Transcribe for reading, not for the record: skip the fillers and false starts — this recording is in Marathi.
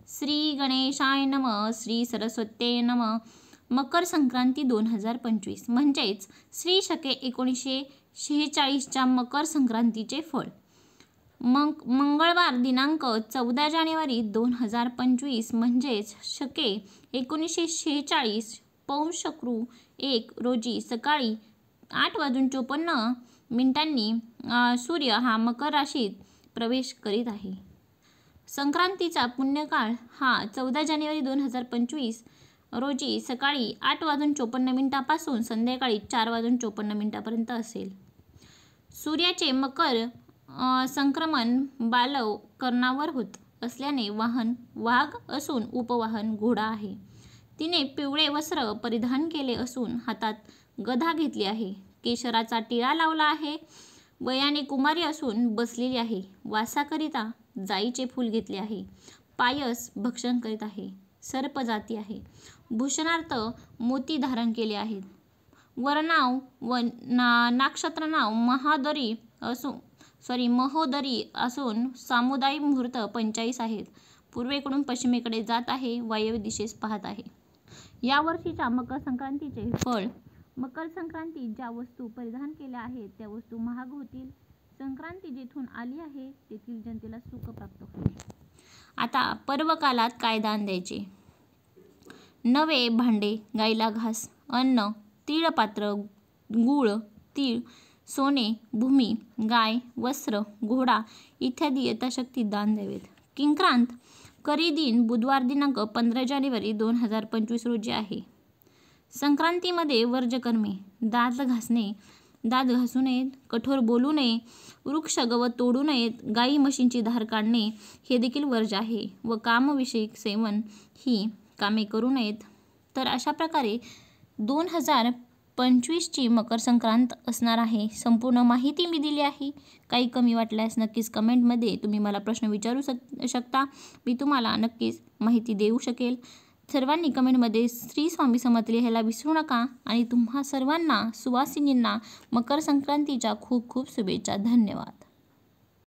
श्री गणेशाय नमः, श्री सरस्वत्ये नमः. मकर संक्रांती 2025 म्हणजेच श्री शके 1946च्या मकर संक्रांतीचे फळ. मंगळवार दिनांक 14 जानेवारी 2025 म्हणजेच शके 1946 पौष शक्रु 1 रोजी सकाळी 8:54 सूर्य हा मकर राशीत प्रवेश करीत आहे. संक्रांतीचा पुण्यकाळ हा 14 जानेवारी 2025 रोजी सकाळी 8:54 संध्याकाळी 4:54 असेल. सूर्याचे मकर संक्रमण बालव कर्णावर होत असल्याने वाहन वाघ असून उपवाहन घोडा आहे. तिने पिवळे वस्त्र परिधान केले असून हातात गदा घेतली आहे. केशराचा टिळा लावला आहे. वयाने कुमारी असून बसलेली आहे. वासाकरिता जाईचे फूल घेतले आहे. पायस भक्षण करीत आहे. सर्प जाती आहे. भूषणार्थ मोती धारण केले आहेत. वरनाव व नक्षत्र नाव महोदरी असून सामुदायिक मुहूर्त 45 आहेत. पूर्वेकडून पश्चिमेकडे जात आहे. वायव्य दिशेस पाहत आहे. या वर्षीच्या मकर संक्रांतीचे फळ. मकर संक्रांतीत ज्या वस्तू परिधान केल्या आहेत त्या वस्तू महाग होतील. संक्रांती जेथून आली आहे तेथील जनतेला सुख प्राप्त होईल. आता पर्वकालात काय दान द्यायचे? नवे भांडे, गाईला घास, अन्न, तीळपात्र, गूळ, तीळ, सोने, भूमी, गाय, वस्त्र, घोडा इत्यादी यथाशक्ती दान द्यावेत. किंक्रांत करी दिन बुधवार दिनांक 15 जानेवारी 2025 रोजी आहे. संक्रांतीमध्ये वर्ज्यकर्मे. दात घासू नयेत, कठोर बोलू नये, वृक्ष गवत तोडू नयेत, गाई म्हशींची धार काढणे हे देखील वर्ज्य आहे व कामविषयक सेवन ही कामे करू नयेत. तर अशा प्रकारे 2025ची मकर संक्रांत असणार आहे. संपूर्ण माहिती मी दिली आहे. काही कमी वाटल्यास नक्कीच कमेंटमध्ये तुम्ही मला प्रश्न विचारू शकता. मी तुम्हाला नक्कीच माहिती देऊ शकेल. सर्वांनी कमेंटमध्ये श्री स्वामी समर्थ लिहायला विसरू नका. आणि तुम्हा सर्वांना सुवासिनींना मकर संक्रांतीच्या खूप खूप शुभेच्छा. धन्यवाद.